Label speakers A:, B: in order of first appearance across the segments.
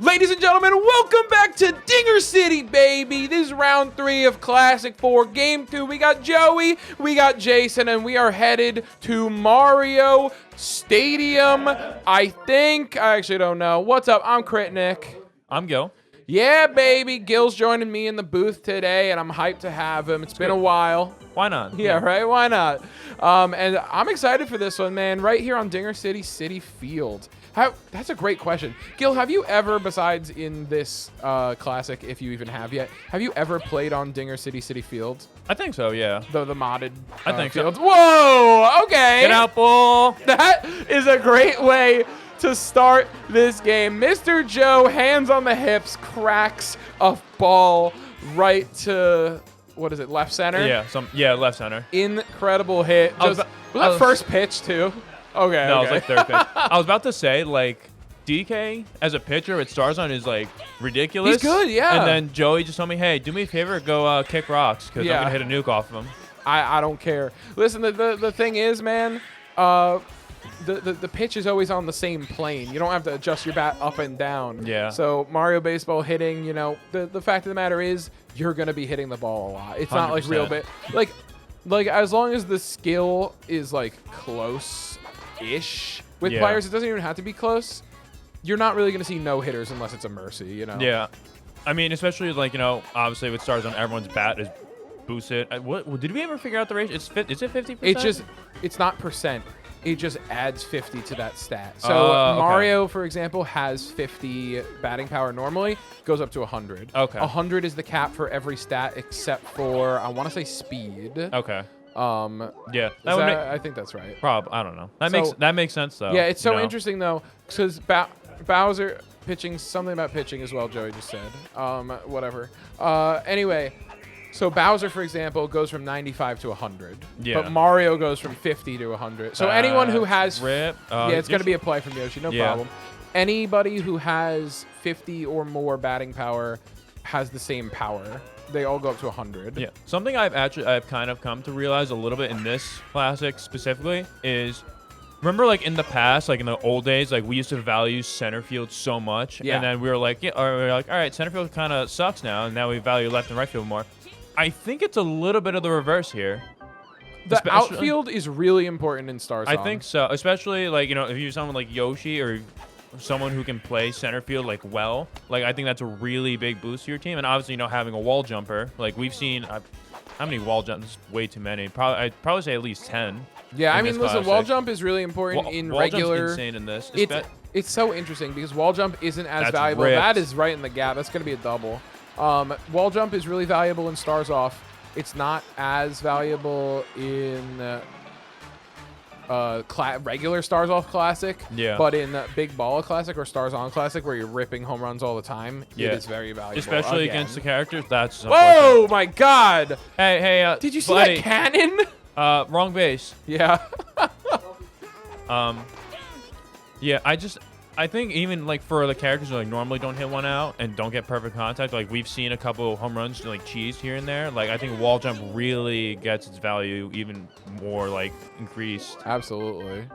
A: Ladies and gentlemen, welcome back to Dinger City, baby. This is round 3 of Classic 4, Game 2. We got Joey, we got Jason, and we are headed to Mario Stadium, I think. I actually don't know. What's up? I'm Critnick.
B: I'm Gil.
A: Yeah, baby. Gil's joining me in the booth today, and I'm hyped to have him. It's been a while.
B: Why not?
A: Yeah, right? Why not? And I'm excited for this one, man. Right here on Dinger City Field. That's a great question. Gil, have you ever, besides in this classic, if you even have yet, have you ever played on Dinger City Field?
B: I think so, yeah.
A: The modded
B: I think
A: fields?
B: so.
A: Whoa, okay.
B: Get out, ball.
A: That is a great way to start this game. Mr. Joe, hands on the hips, cracks a ball right to, what is it, left center?
B: Yeah, left center.
A: Incredible hit. Was that first pitch, too? Okay.
B: No,
A: okay.
B: it was like third pitch. I was about to say, like, DK as a pitcher with Starzon is, like, ridiculous.
A: He's good, yeah.
B: And then Joey just told me, hey, do me a favor, go kick rocks, because I'm going to hit a nuke off of him.
A: I don't care. Listen, the thing is, man, the pitch is always on the same plane. You don't have to adjust your bat up and down.
B: Yeah.
A: So Mario Baseball hitting, you know, the fact of the matter is you're going to be hitting the ball a lot. It's 100%. Not like real bit. Like as long as the skill is, like, close-ish with players, it doesn't even have to be close. You're not really going to see no-hitters unless it's a mercy, you know?
B: Yeah. I mean, especially, like, you know, obviously with Starzon, everyone's bat is boosted. What did we ever figure out the ratio? Is it 50%?
A: It's not percent. It just adds 50 to that stat. So Mario, for example, has 50 batting power normally, goes up to 100.
B: Okay.
A: 100 is the cap for every stat except for, I want to say, speed.
B: Okay. Yeah.
A: I think that's right.
B: I don't know. That makes sense, though.
A: Yeah, it's so interesting, though, because Bowser pitching, something about pitching as well, Joey just said. Whatever. Anyway. So Bowser, for example, goes from 95 to 100.
B: Yeah.
A: But Mario goes from 50 to 100. So anyone who has... it's going to be a play from Yoshi, no problem. Anybody who has 50 or more batting power has the same power. They all go up to 100.
B: Yeah. Something I've kind of come to realize a little bit in this classic specifically is... Remember, like, in the past, like, in the old days, like, we used to value center field so much.
A: Yeah.
B: And then we were like, all right, center field kind of sucks now, and now we value left and right field more. I think it's a little bit of the reverse here.
A: The outfield is really important in Starzon.
B: I think so, especially, like, you know, if you're someone like Yoshi or someone who can play center field, like, well, like, I think that's a really big boost to your team. And obviously, you know, having a wall jumper, like, we've seen, how many wall jumps? Way too many. I'd probably say at least 10.
A: Yeah, I mean, listen, wall jump is really important in regular.
B: Wall jump's insane in this.
A: It's so interesting because wall jump isn't as valuable.
B: Ripped.
A: That is right in the gap. That's going to be a double. Wall jump is really valuable in Stars Off. It's not as valuable in regular Stars Off Classic.
B: Yeah.
A: But in Big Ball Classic or Stars On Classic, where you're ripping home runs all the time, it is very valuable.
B: Especially against the characters. That's
A: whoa, my God!
B: Hey!
A: Did you see that cannon?
B: Wrong base.
A: Yeah.
B: Yeah, I think even, like, for the characters who, like, normally don't hit one out and don't get perfect contact, like, we've seen a couple home runs, like, cheese here and there. Like, I think wall jump really gets its value even more, like, increased.
A: Absolutely.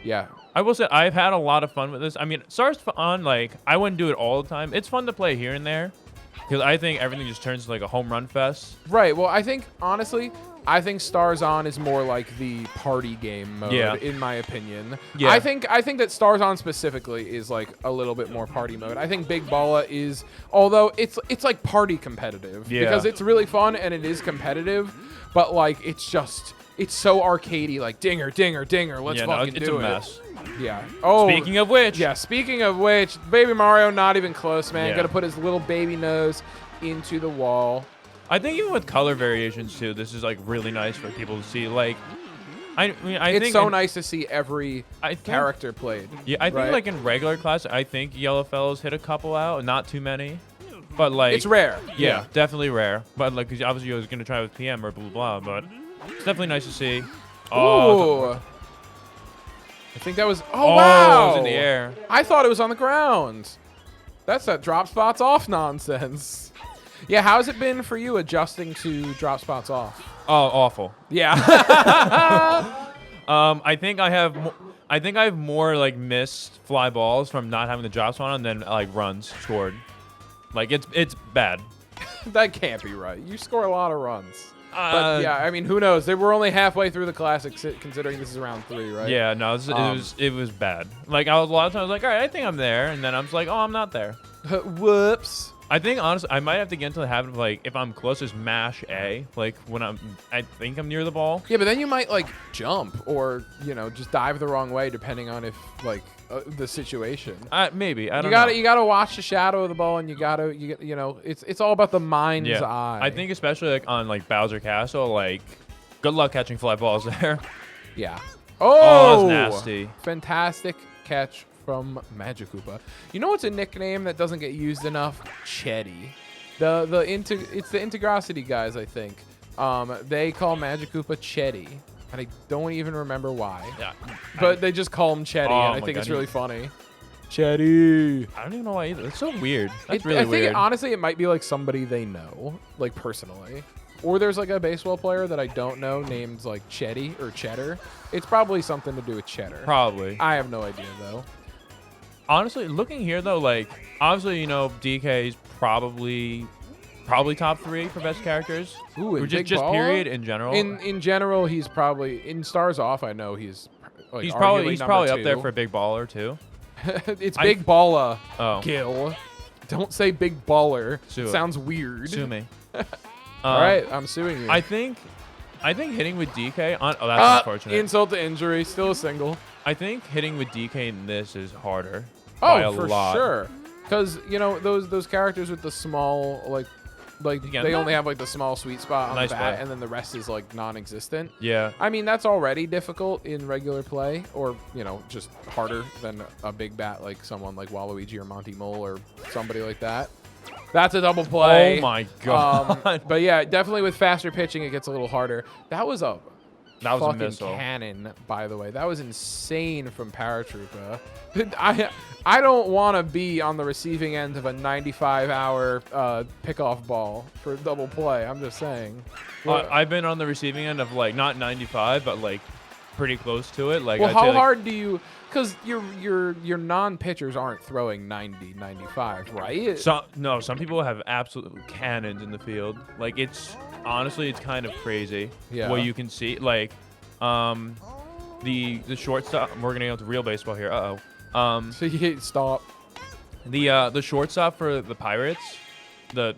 A: Yeah.
B: I will say I've had a lot of fun with this. I mean, Stars on, like, I wouldn't do it all the time. It's fun to play here and there because I think everything just turns to, like, a home run fest.
A: Right. Well, I think, honestly, Stars On is more like the party game mode, in my opinion. Yeah. I think that Stars On specifically is like a little bit more party mode. I think Big Balla is, although it's like party competitive because it's really fun and it is competitive, but like it's so arcadey, like dinger, dinger, dinger. Let's fucking do it.
B: It's a mess.
A: Yeah. Oh.
B: Speaking of which.
A: Yeah. Speaking of which, Baby Mario not even close, man. Yeah. Gonna put his little baby nose into the wall.
B: I think even with color variations too, this is like really nice for people to see. Like, I mean, I think
A: it's so nice to see every character played.
B: Yeah, I think like in regular class, I think Yellow Fellows hit a couple out, not too many, but like
A: it's rare.
B: Yeah, definitely rare. But like, cause obviously I was gonna try with PM or blah blah, but it's definitely nice to see.
A: Oh, I think that was. Oh wow!
B: It was in the air.
A: I thought it was on the ground. That's that drop spots off nonsense. Yeah, how's it been for you adjusting to drop spots off?
B: Oh, awful.
A: Yeah.
B: I think I have I think I have more like missed fly balls from not having the drop spawn on than like runs scored. Like it's bad.
A: That can't be right. You score a lot of runs. But yeah, I mean, who knows? They were only halfway through the classic, considering this is round 3, right?
B: Yeah, no, it was bad. Like a lot of times, like, all right, I think I'm there, and then I'm just like, oh, I'm not there.
A: Whoops.
B: I think honestly, I might have to get into the habit of like, if I'm close, just mash A. Like when I think I'm near the ball.
A: Yeah, but then you might like jump or just dive the wrong way, depending on if like the situation.
B: Maybe I don't know.
A: You gotta watch the shadow of the ball, and it's all about the mind's eye.
B: I think especially like on like Bowser Castle, like good luck catching fly balls there.
A: Yeah.
B: Oh, that's nasty.
A: Fantastic catch from Magikoopa. You know what's a nickname that doesn't get used enough? Chetty. It's the Integrosity guys, I think. They call Magikoopa Chetty, and I don't even remember why. Yeah. But they just call him Chetty, and I think it's really funny. Chetty.
B: I don't even know why either. It's so weird. That's really weird.
A: I think honestly it might be like somebody they know, like personally. Or there's like a baseball player that I don't know named like Chetty or Cheddar. It's probably something to do with Cheddar.
B: Probably.
A: I have no idea though.
B: Honestly, looking here though, like obviously DK is probably top 3 for best characters.
A: Ooh,
B: or just period in general.
A: In general, he's probably in Stars Off. I know he's like
B: he's probably up
A: 2.
B: there for a big baller too.
A: It's Big Balla.
B: Oh,
A: Gil. Don't say Big Baller.
B: Sue
A: Sounds weird.
B: Sue me.
A: All right, I'm suing you.
B: I think hitting with DK on. Oh, that's unfortunate.
A: Insult to injury. Still a single.
B: I think hitting with DK in this is harder. By a
A: for
B: lot.
A: sure. Because those characters with the small they only have like the small sweet spot on the bat, and then the rest is like non-existent.
B: Yeah.
A: I mean that's already difficult in regular play, or just harder than a big bat like someone like Waluigi or Monty Mole or somebody like that. That's a double play.
B: Oh my god.
A: But yeah, definitely with faster pitching it gets a little harder. That was a
B: missile.
A: Cannon, by the way. That was insane from Paratroopa. I don't want to be on the receiving end of a 95-hour pickoff ball for double play. I'm just saying.
B: I've been on the receiving end of like not 95, but like pretty close to it. Like,
A: well, how hard do you? Because your non-pitchers aren't throwing 90, 95, right?
B: Some people have absolute cannons in the field. Like honestly, it's kind of crazy.
A: Yeah.
B: What you can see, like, the shortstop. We're gonna go to real baseball here.
A: So you stop.
B: The shortstop for the Pirates, the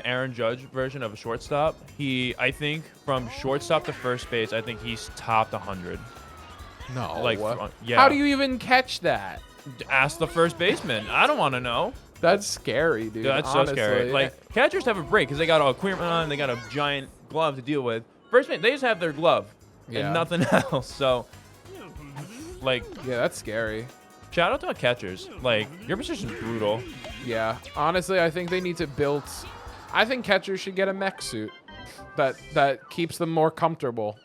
B: Aaron Judge version of a shortstop. I think from shortstop to first base, I think he's topped 100.
A: No.
B: Like, yeah.
A: How do you even catch that?
B: Ask the first baseman. I don't want to know.
A: That's scary, dude.
B: That's
A: honestly.
B: So scary. Like, catchers have a break because they got a equipment on, they got a giant glove to deal with. First base, they just have their glove and nothing else. So, like,
A: yeah, that's scary.
B: Shout out to our catchers. Like, your position's brutal.
A: Yeah. Honestly, I think they need to build. I think catchers should get a mech suit that keeps them more comfortable.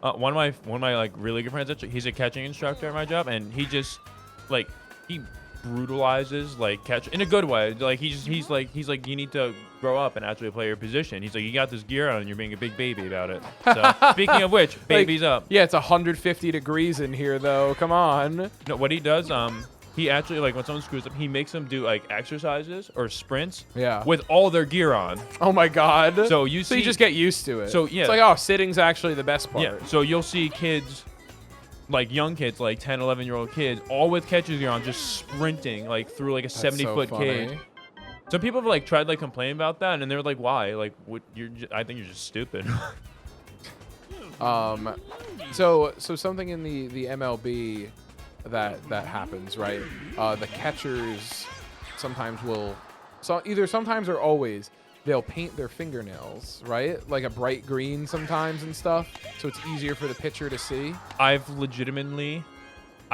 B: One of my like really good friends, he's a catching instructor at my job, and he just like he brutalizes like catch in a good way. Like he's like you need to grow up and actually play your position. He's like, you got this gear on and you're being a big baby about it. So speaking of which, baby's up.
A: Yeah, it's 150 degrees in here though. Come on.
B: No, what he does, he actually, like, when someone screws up, he makes them do like exercises or sprints with all their gear on.
A: Oh my god.
B: So you
A: just get used to it.
B: So yeah,
A: it's like, oh, sitting's actually the best part.
B: Yeah. So you'll see kids, like young kids, like 10, 11-year-old kids, all with catcher's gear on, just sprinting like through like a 70-foot cage. So people have like tried like complaining about that, and they're like, why? Like, what? I think you're just stupid.
A: So something in the MLB that happens, right? The catchers sometimes will, sometimes or always, they'll paint their fingernails, right? Like a bright green sometimes and stuff, so it's easier for the pitcher to see.
B: I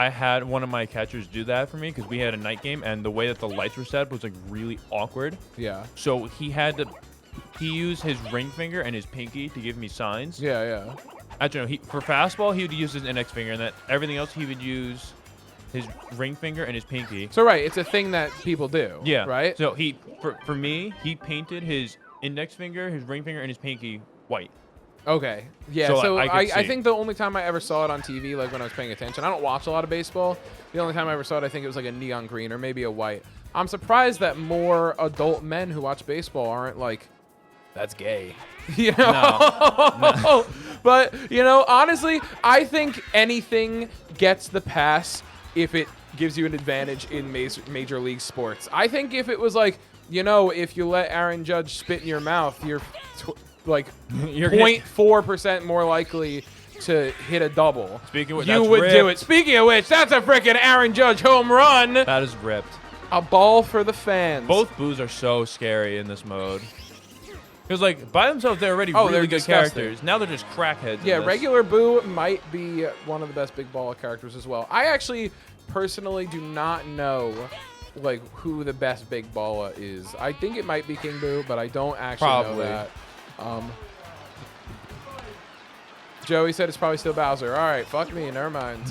B: had one of my catchers do that for me because we had a night game, and the way that the lights were set was like really awkward.
A: Yeah.
B: So he used his ring finger and his pinky to give me signs.
A: Yeah.
B: Actually, no, for fastball, he would use his index finger, and that everything else he would use his ring finger and his pinky.
A: So right, it's a thing that people do.
B: Yeah.
A: Right.
B: So for me, he painted his index finger, his ring finger, and his pinky white.
A: Okay. Yeah,
B: So,
A: so
B: like,
A: I think the only time I ever saw it on TV, like when I was paying attention, I don't watch a lot of baseball. The only time I ever saw it, I think it was like a neon green or maybe a white. I'm surprised that more adult men who watch baseball aren't like, that's gay. You know?
B: No.
A: But, you know, honestly, I think anything gets the pass if it gives you an advantage in major league sports. I think if it was like, you know, if you let Aaron Judge spit in your mouth, you're like 0.4% more likely to hit a double.
B: Speaking of which,
A: you would do it. Speaking of which, that's a freaking Aaron Judge home run.
B: That is ripped.
A: A ball for the fans.
B: Both Boos are so scary in this mode. Because, like, by themselves, they're already
A: they're
B: really good
A: disgusting.
B: characters. Now they're just crackheads.
A: Yeah, regular Boo might be one of the best Big Ball characters as well. I actually personally do not know like who the best Big Balla is. I think it might be King Boo, but I don't actually know that. Joey said it's probably still Bowser. All right, fuck me, never mind.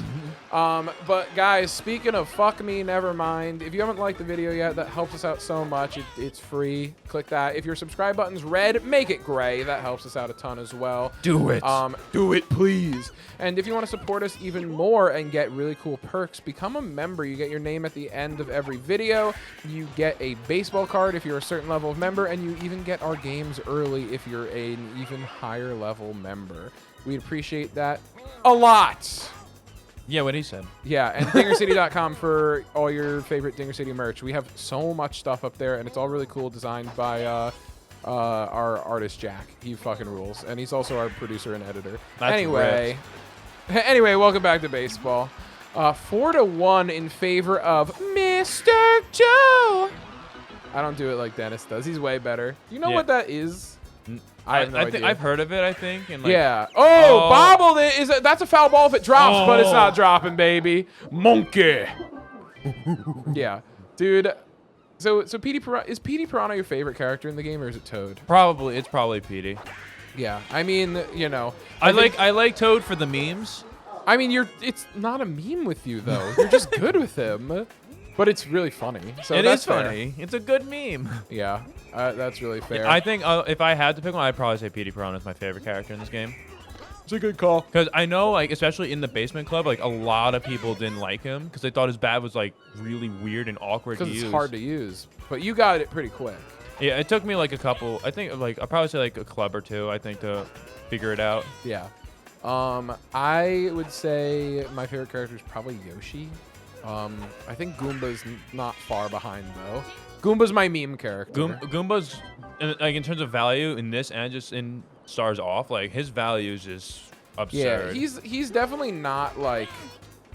A: But guys, speaking of fuck me, never mind. If you haven't liked the video yet, that helps us out so much. It's free. Click that. If your subscribe button's red, make it gray. That helps us out a ton as well.
B: Do it.
A: Do it, please. And if you want to support us even more and get really cool perks, become a member. You get your name at the end of every video. You get a baseball card if you're a certain level of member, and you even get our games early if you're an even higher level member. We'd appreciate that a lot.
B: Yeah, what he said.
A: Yeah, and dingercity.com for all your favorite Dinger City merch. We have so much stuff up there, and it's all really cool, designed by our artist, Jack. He fucking rules, and he's also our producer and editor.
B: That's
A: anyway, welcome back to baseball. 4-1 in favor of Mr. Joe. I don't do it like Dennis does. He's way better. You know what that is? I have no idea.
B: I've heard of it, I think. And like,
A: yeah. Oh, bobbled it. That's a foul ball if it drops, but it's not dropping, baby. Monkey. Yeah. Dude. So is Petey Piranha your favorite character in the game, or is it Toad?
B: Probably. It's probably Petey.
A: Yeah. I mean, you know.
B: I like Toad for the memes.
A: I mean, it's not a meme with you, though. You're just good with him. But it's really funny. So
B: it
A: that's
B: is funny. It's a good meme.
A: Yeah. That's really fair.
B: I think if I had to pick one, I'd probably say Petey Piranha is my favorite character in this game.
A: It's a good call.
B: Because I know, like, especially in the Basement Club, like, a lot of people didn't like him because they thought his bat was, like, really weird and awkward to use.
A: Because it's hard to use. But you got it pretty quick.
B: Yeah, it took me, like, a couple. I think, like, I'll probably say, like, a club or two, I think, to figure it out.
A: Yeah. I would say my favorite character is probably Yoshi. I think Goomba's not far behind, though. Goomba's my meme character.
B: Goomba's, like, in terms of value in this and just in Stars Off, like, his value is just absurd.
A: Yeah, he's definitely not, like,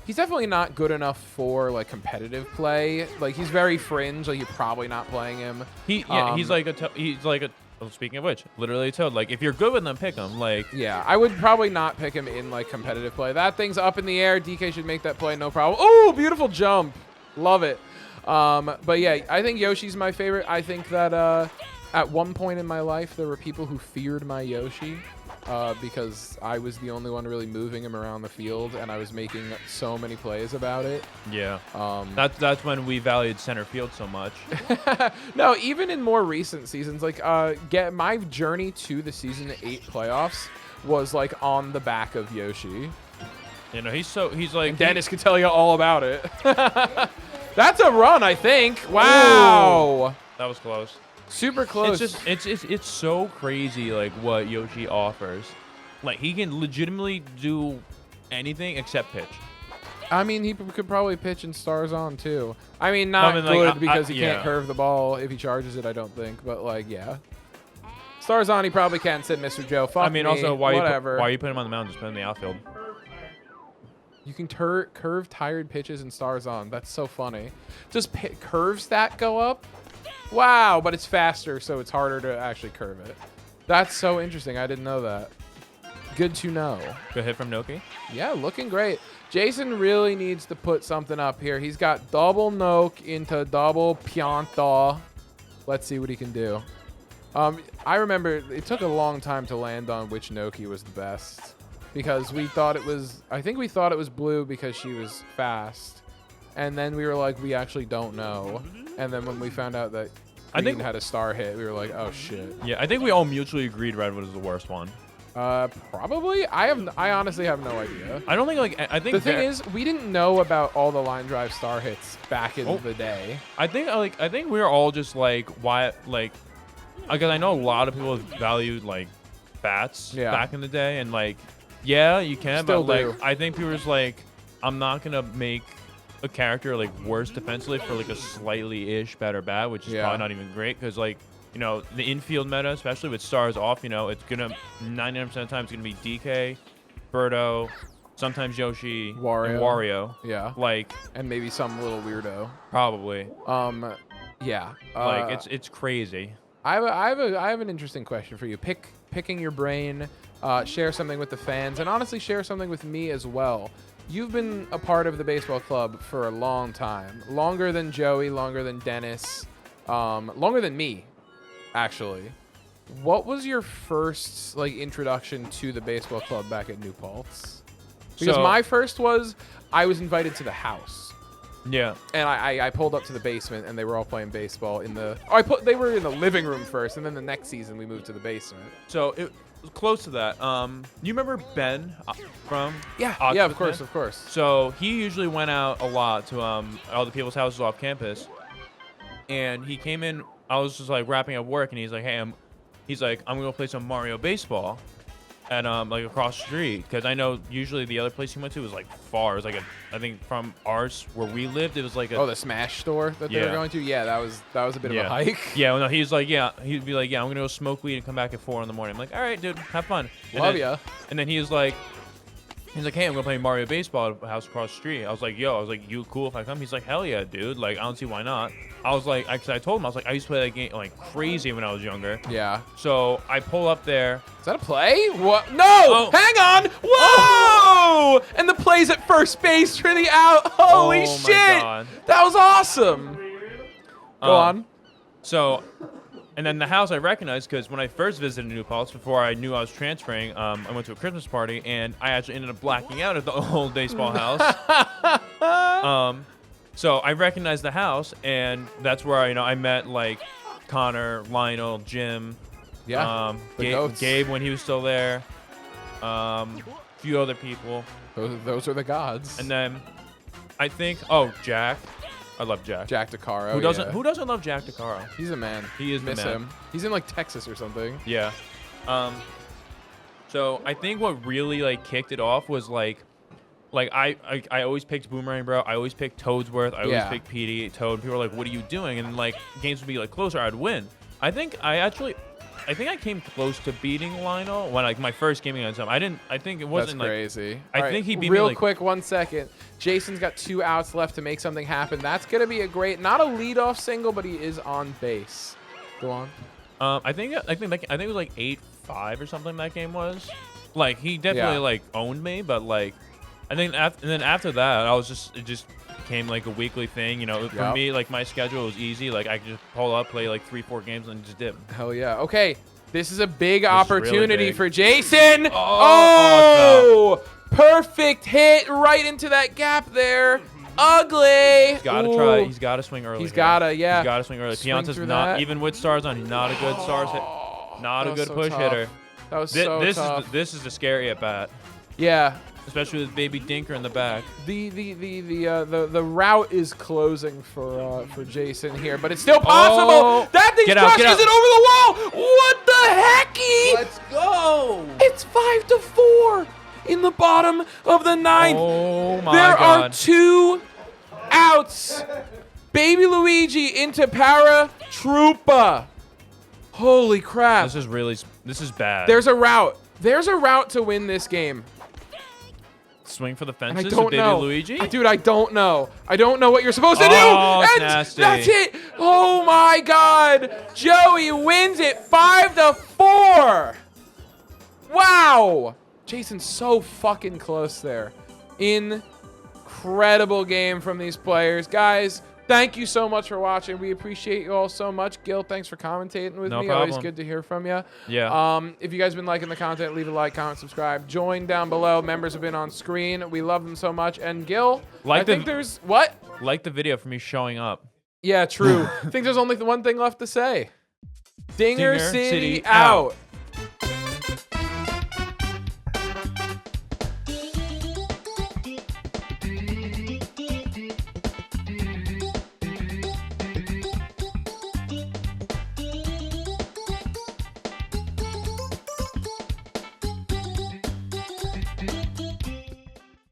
A: he's definitely not good enough for, like, competitive play. Like, he's very fringe. Like, you're probably not playing him.
B: He's like a well, speaking of which, literally a Toad. Like, if you're good with them, pick him. Like,
A: yeah, I would probably not pick him in, like, competitive play. That thing's up in the air. DK should make that play, no problem. Oh, beautiful jump. Love it. But yeah, I think Yoshi's my favorite. I think that at one point in my life, there were people who feared my Yoshi because I was the only one really moving him around the field, and I was making so many plays about it.
B: Yeah. That's when we valued center field so much.
A: No, even in more recent seasons, like my journey to the season 8 playoffs was like on the back of Yoshi.
B: You know, he's like,
A: and Dennis can tell you all about it. That's a run, I think. Wow.
B: Ooh, that was close.
A: Super close.
B: It's so crazy, like, what Yoshi offers. Like, he can legitimately do anything except pitch.
A: I mean, he could probably pitch in Stars On too. I mean, not good because he can't curve the ball if he charges it, I don't think. But, like, yeah. Stars On, he probably can, said Mr. Joe. Fuck me,
B: also, why
A: whatever.
B: are you putting him on the mound? Just put him in the outfield.
A: You can curve tired pitches in Stars On. That's so funny. Does curve stat go up? Wow, but it's faster, so it's harder to actually curve it. That's so interesting. I didn't know that. Good to know.
B: Good hit from Noki.
A: Yeah, looking great. Jason really needs to put something up here. He's got double Noke into double Pianta. Let's see what he can do. I remember it took a long time to land on which Noki was the best. Because we thought it was, I think we thought it was Blue because she was fast. And then we were like, we actually don't know. And then when we found out that Green had a star hit, we were like, oh shit.
B: Yeah, I think we all mutually agreed Red was the worst one.
A: Probably. I honestly have no idea.
B: I don't think like I think
A: the thing is we didn't know about all the line drive star hits back in the day.
B: I think we're all just like why like because I know a lot of people valued like bats back in the day and like yeah you can
A: Still
B: but
A: do.
B: like I think people are just like I'm not gonna make a character like worse defensively for like a slightly ish better bat, which is probably not even great because like. You know, the infield meta, especially with stars off, you know, it's going to 99% of the time it's going to be DK, Birdo, sometimes Yoshi,
A: Wario.
B: And Wario.
A: Yeah.
B: Like
A: and maybe some little weirdo.
B: Probably.
A: Yeah.
B: Like it's crazy.
A: I have an interesting question for you. Picking your brain, share something with the fans, and honestly share something with me as well. You've been a part of the baseball club for a long time. Longer than Joey, longer than Dennis, longer than me. Actually, what was your first like introduction to the baseball club back at New Paltz? Because my first was I was invited to the house.
B: Yeah.
A: And I pulled up to the basement and they were all playing baseball in the. They were in the living room first, and then the next season we moved to the basement.
B: So it was close to that. You remember Ben from?
A: Yeah. Yeah, of course, of course.
B: So he usually went out a lot to all the people's houses off campus, and he came in. I was just like wrapping up work, and he's like, "Hey, I'm gonna go play some Mario baseball, at like across the street, because I know usually the other place he went to was like far. It was like I think from ours where we lived, it was like
A: the Smash store that they were going to. Yeah, that was a bit of a hike.
B: Yeah, well, no, he's like, he'd be like, I'm gonna go smoke weed and come back at 4 in the morning. I'm like, all right, dude, have fun.
A: Love ya.
B: And then he was like. He's like, hey, I'm gonna play Mario baseball at a house across the street. I was like, you cool if I come? He's like, hell yeah, dude. Like, I don't see why not. I was like, I told him, I was like, I used to play that game like crazy when I was younger.
A: Yeah.
B: So I pull up there.
A: Is that a play? What? No! Hang on! Whoa! And the play's at first base for the out. Holy shit!
B: My God.
A: That was awesome. Go on.
B: So. And then the house I recognized because when I first visited New Paltz, before I knew I was transferring, I went to a Christmas party and I actually ended up blacking out at the old baseball house. So I recognized the house, and that's where I met like Connor, Lionel, Jim, Gabe when he was still there, a few other people.
A: Those are the gods.
B: And then I think Jack. I love Jack.
A: Jack DeCaro.
B: Who doesn't love Jack DeCaro?
A: He's a man.
B: He is
A: Miss
B: the man.
A: him. He's in like Texas or something.
B: Yeah. So I think what really like kicked it off was like I always picked Boomerang Bro. I always picked Toadsworth. I always picked PD Toad. People were like, "What are you doing?" And like games would be like closer, I'd win. I think I came close to beating Lionel when like my first game against him. I think it wasn't
A: That's crazy.
B: I think he beat
A: me
B: real
A: quick. 1 second. Jason's got 2 outs left to make something happen. That's gonna be a great, not a leadoff single, but he is on base. Go on.
B: I think it was like 8-5 or something. That game was like he definitely like owned me, but like I think after that it just became like a weekly thing. You know, for me like my schedule was easy. Like I could just pull up, play like 3-4 games, and just dip.
A: Hell yeah. Okay. This is a big opportunity
B: really big.
A: for Jason. Oh, perfect hit right into that gap there. Ugly.
B: He's got to try. He's got to swing early.
A: He's got to,
B: He's got to swing early. Pianta's not, even with stars on, he's not a good stars hit. Not a good push hitter.
A: That was so tough.
B: This is the scary at bat.
A: Yeah.
B: Especially with Baby Dinker in the back.
A: The route is closing for Jason here, but it's still possible. That thing crushes it over the wall. What the hecky?
C: Let's go.
A: It's 5-4 in the bottom of the 9th.
B: Oh my
A: there
B: God.
A: are 2 outs. Baby Luigi into Paratroopa. Holy crap.
B: This is bad.
A: There's a route. There's a route to win this game.
B: Swing for the
A: And
B: fences
A: I don't
B: with Baby
A: know.
B: Luigi?
A: Dude, I don't know. I don't know what you're supposed to do.
B: It's
A: And
B: nasty.
A: that's it. Oh my God. Joey wins it 5-4. Wow. Jason's so fucking close there. Incredible game from these players. Guys, thank you so much for watching. We appreciate you all so much. Gil, thanks for commentating with me.
B: No problem.
A: Always good to hear from you.
B: Yeah.
A: If you guys have been liking the content, leave a like, comment, subscribe. Join down below. Members have been on screen. We love them so much. And Gil, I think there's... What?
B: Like the video for me showing up.
A: Yeah, true. I think there's only one thing left to say. Dinger City out.